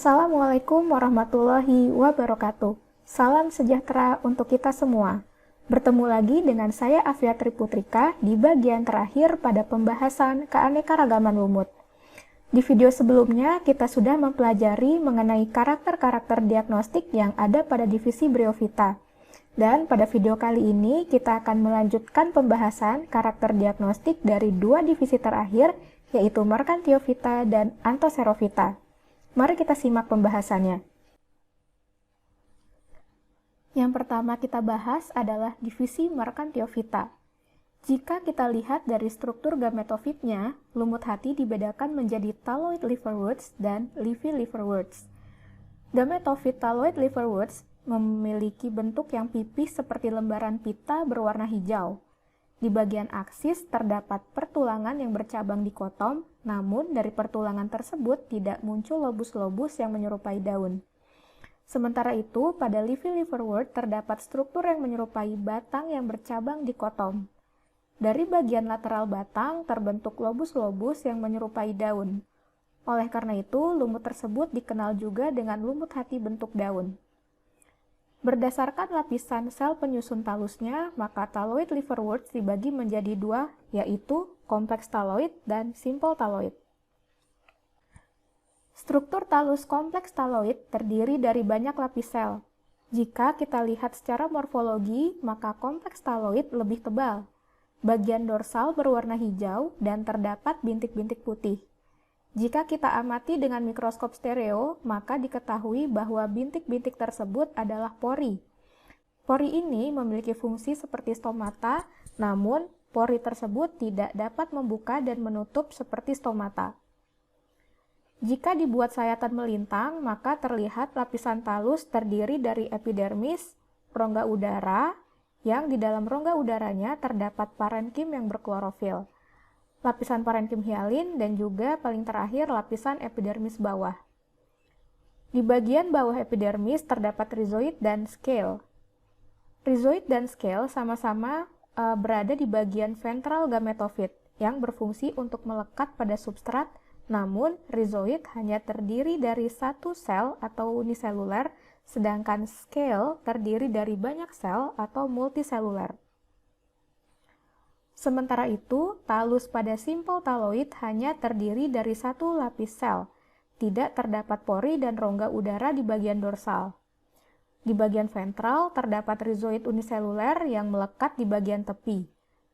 Assalamualaikum warahmatullahi wabarakatuh. Salam sejahtera untuk kita semua. Bertemu lagi dengan saya Afia Triputrika di bagian terakhir pada pembahasan keanekaragaman lumut. Di video sebelumnya kita sudah mempelajari mengenai karakter-karakter diagnostik yang ada pada divisi Bryophyta. Dan pada video kali ini kita akan melanjutkan pembahasan karakter diagnostik dari dua divisi terakhir, yaitu Mercantiophita dan Anthocerophyta. Mari kita simak pembahasannya. Yang pertama kita bahas adalah divisi Mercantiophita. Jika kita lihat dari struktur gametofitnya, lumut hati dibedakan menjadi thalloid liverworts dan leafy liverworts. Gametofit thalloid liverworts memiliki bentuk yang pipih seperti lembaran pita berwarna hijau. Di bagian aksis terdapat pertulangan yang bercabang di kotom, namun dari pertulangan tersebut tidak muncul lobus-lobus yang menyerupai daun. Sementara itu, pada leafy liverwort terdapat struktur yang menyerupai batang yang bercabang di kotom. Dari bagian lateral batang terbentuk lobus-lobus yang menyerupai daun. Oleh karena itu, lumut tersebut dikenal juga dengan lumut hati bentuk daun. Berdasarkan lapisan sel penyusun talusnya, maka thalloid liverworts dibagi menjadi dua, yaitu kompleks thalloid dan simple thalloid. Struktur talus kompleks thalloid terdiri dari banyak lapis sel. Jika kita lihat secara morfologi, maka kompleks thalloid lebih tebal. Bagian dorsal berwarna hijau dan terdapat bintik-bintik putih. Jika kita amati dengan mikroskop stereo, maka diketahui bahwa bintik-bintik tersebut adalah pori. Pori ini memiliki fungsi seperti stomata, namun pori tersebut tidak dapat membuka dan menutup seperti stomata. Jika dibuat sayatan melintang, maka terlihat lapisan talus terdiri dari epidermis, rongga udara, yang di dalam rongga udaranya terdapat parenkim yang berklorofil, lapisan parenkim hialin, dan juga paling terakhir lapisan epidermis bawah. Di bagian bawah epidermis terdapat rhizoid dan scale. Rhizoid dan scale sama-sama berada di bagian ventral gametofit yang berfungsi untuk melekat pada substrat, namun rhizoid hanya terdiri dari satu sel atau uniseluler, sedangkan scale terdiri dari banyak sel atau multiseluler. Sementara itu, talus pada simple thalloid hanya terdiri dari satu lapis sel. Tidak terdapat pori dan rongga udara di bagian dorsal. Di bagian ventral terdapat rhizoid uniseluler yang melekat di bagian tepi,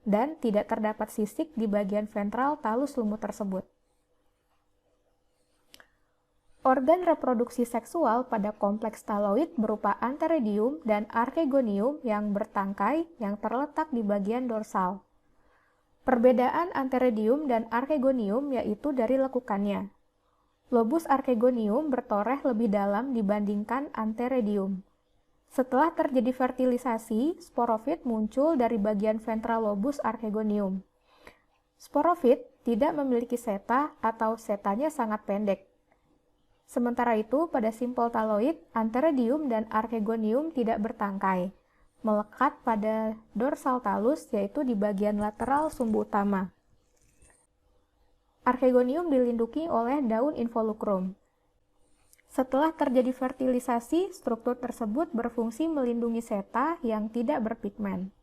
dan tidak terdapat sisik di bagian ventral talus lumut tersebut. Organ reproduksi seksual pada kompleks thalloid berupa antheridium dan archegonium yang bertangkai yang terletak di bagian dorsal. Perbedaan antheridium dan archegonium yaitu dari lekukannya. Lobus archegonium bertoreh lebih dalam dibandingkan antheridium. Setelah terjadi fertilisasi, sporofit muncul dari bagian ventral lobus archegonium. Sporofit tidak memiliki seta atau setanya sangat pendek. Sementara itu, pada simple thalloid, antheridium dan archegonium tidak bertangkai, melekat pada dorsal talus, yaitu di bagian lateral sumbu utama. Archegonium dilindungi oleh daun involucrum. Setelah terjadi fertilisasi, struktur tersebut berfungsi melindungi seta yang tidak berpigmen.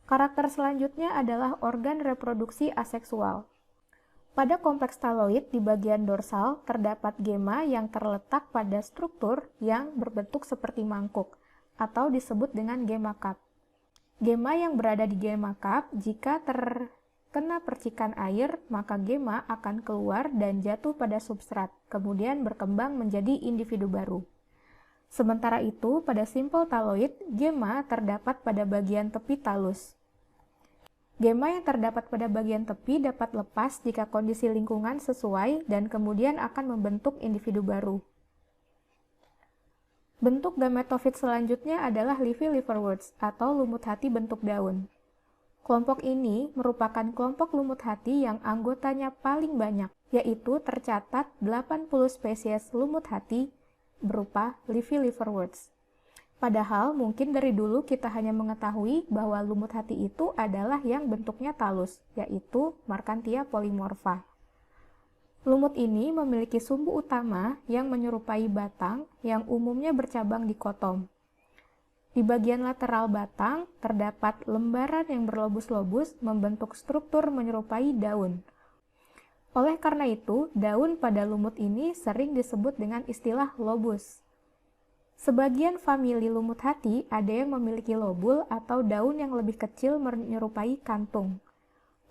Karakter selanjutnya adalah organ reproduksi aseksual. Pada kompleks thalloid di bagian dorsal terdapat gema yang terletak pada struktur yang berbentuk seperti mangkuk, atau disebut dengan gema cup. Gema yang berada di gema cup, jika terkena percikan air, maka gema akan keluar dan jatuh pada substrat, kemudian berkembang menjadi individu baru. Sementara itu, pada simple thalloid, gema terdapat pada bagian tepi talus. Gema yang terdapat pada bagian tepi dapat lepas jika kondisi lingkungan sesuai dan kemudian akan membentuk individu baru. Bentuk gametofit selanjutnya adalah leafy liverworts atau lumut hati bentuk daun. Kelompok ini merupakan kelompok lumut hati yang anggotanya paling banyak, yaitu tercatat 80 spesies lumut hati berupa leafy liverworts. Padahal mungkin dari dulu kita hanya mengetahui bahwa lumut hati itu adalah yang bentuknya talus, yaitu Marchantia polymorpha. Lumut ini memiliki sumbu utama yang menyerupai batang yang umumnya bercabang di kotom. Di bagian lateral batang terdapat lembaran yang berlobus-lobus membentuk struktur menyerupai daun. Oleh karena itu, daun pada lumut ini sering disebut dengan istilah lobus. Sebagian famili lumut hati ada yang memiliki lobul atau daun yang lebih kecil menyerupai kantung.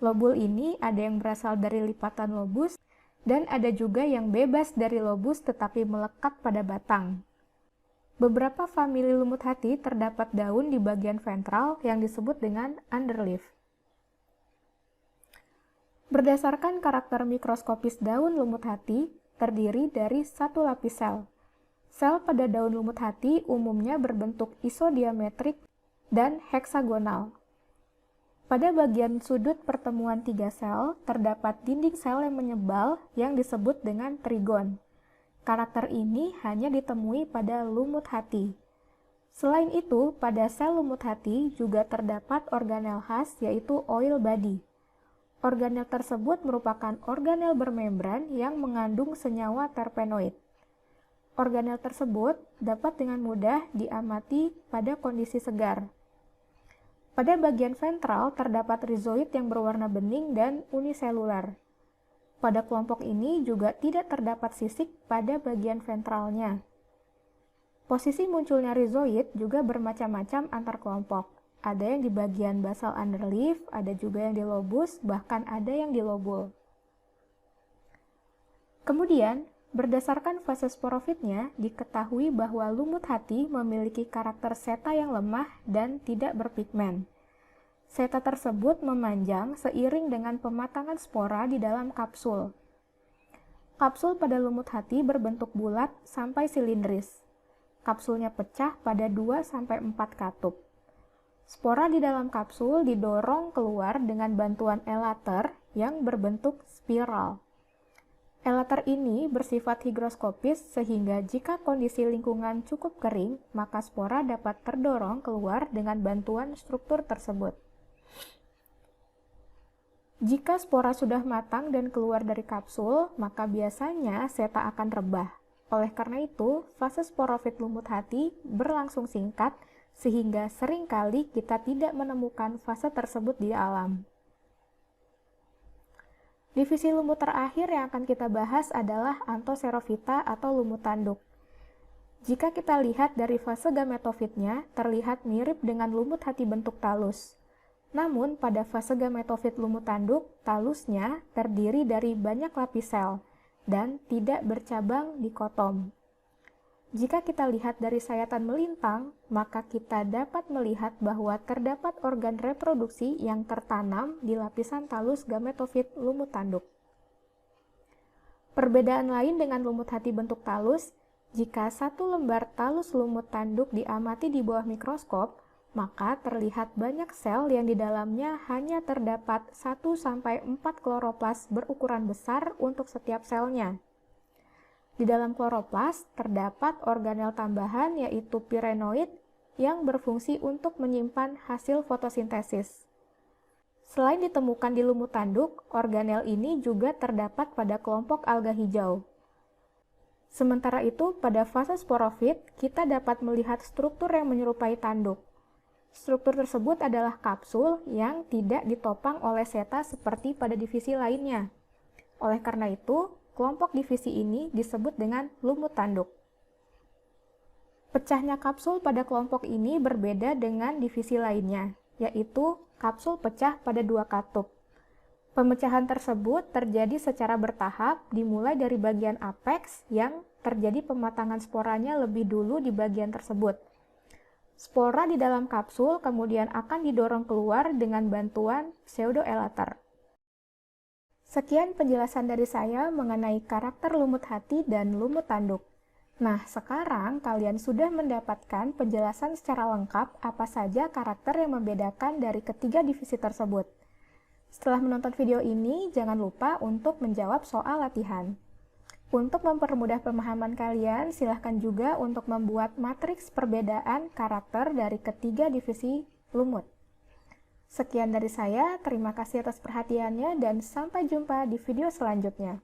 Lobul ini ada yang berasal dari lipatan lobus, dan ada juga yang bebas dari lobus tetapi melekat pada batang. Beberapa famili lumut hati terdapat daun di bagian ventral yang disebut dengan underleaf. Berdasarkan karakter mikroskopis daun lumut hati, terdiri dari satu lapis sel. Sel pada daun lumut hati umumnya berbentuk isodiametrik dan heksagonal. Pada bagian sudut pertemuan tiga sel, terdapat dinding sel yang menyebal yang disebut dengan trigon. Karakter ini hanya ditemui pada lumut hati. Selain itu, pada sel lumut hati juga terdapat organel khas yaitu oil body. Organel tersebut merupakan organel bermembran yang mengandung senyawa terpenoid. Organel tersebut dapat dengan mudah diamati pada kondisi segar. Pada bagian ventral terdapat rizoid yang berwarna bening dan uniselular. Pada kelompok ini juga tidak terdapat sisik pada bagian ventralnya. Posisi munculnya rizoid juga bermacam-macam antar kelompok. Ada yang di bagian basal underleaf, ada juga yang di lobus, bahkan ada yang di lobul. Kemudian, berdasarkan fase sporofitnya, diketahui bahwa lumut hati memiliki karakter seta yang lemah dan tidak berpigmen. Seta tersebut memanjang seiring dengan pematangan spora di dalam kapsul. Kapsul pada lumut hati berbentuk bulat sampai silindris. Kapsulnya pecah pada 2-4 katup. Spora di dalam kapsul didorong keluar dengan bantuan elater yang berbentuk spiral. Elater ini bersifat higroskopis sehingga jika kondisi lingkungan cukup kering, maka spora dapat terdorong keluar dengan bantuan struktur tersebut. Jika spora sudah matang dan keluar dari kapsul, maka biasanya seta akan rebah. Oleh karena itu, fase sporofit lumut hati berlangsung singkat sehingga seringkali kita tidak menemukan fase tersebut di alam. Divisi lumut terakhir yang akan kita bahas adalah Anthoxerophyta atau lumut tanduk. Jika kita lihat dari fase gametofitnya, terlihat mirip dengan lumut hati bentuk talus. Namun, pada fase gametofit lumut tanduk, talusnya terdiri dari banyak lapis sel dan tidak bercabang di kotom. Jika kita lihat dari sayatan melintang, maka kita dapat melihat bahwa terdapat organ reproduksi yang tertanam di lapisan talus gametofit lumut tanduk. Perbedaan lain dengan lumut hati bentuk talus, jika satu lembar talus lumut tanduk diamati di bawah mikroskop, maka terlihat banyak sel yang di dalamnya hanya terdapat 1-4 kloroplas berukuran besar untuk setiap selnya. Di dalam kloroplas terdapat organel tambahan yaitu pirenoid yang berfungsi untuk menyimpan hasil fotosintesis. Selain ditemukan di lumut tanduk, organel ini juga terdapat pada kelompok alga hijau. Sementara itu, pada fase sporofit, kita dapat melihat struktur yang menyerupai tanduk. Struktur tersebut adalah kapsul yang tidak ditopang oleh seta seperti pada divisi lainnya. Oleh karena itu, kelompok divisi ini disebut dengan lumut tanduk. Pecahnya kapsul pada kelompok ini berbeda dengan divisi lainnya, yaitu kapsul pecah pada 2 katup. Pemecahan tersebut terjadi secara bertahap, dimulai dari bagian apeks yang terjadi pematangan sporanya lebih dulu di bagian tersebut. Spora di dalam kapsul kemudian akan didorong keluar dengan bantuan pseudoelater. Sekian penjelasan dari saya mengenai karakter lumut hati dan lumut tanduk. Nah, sekarang kalian sudah mendapatkan penjelasan secara lengkap apa saja karakter yang membedakan dari ketiga divisi tersebut. Setelah menonton video ini, jangan lupa untuk menjawab soal latihan. Untuk mempermudah pemahaman kalian, silahkan juga untuk membuat matriks perbedaan karakter dari ketiga divisi lumut. Sekian dari saya, terima kasih atas perhatiannya dan sampai jumpa di video selanjutnya.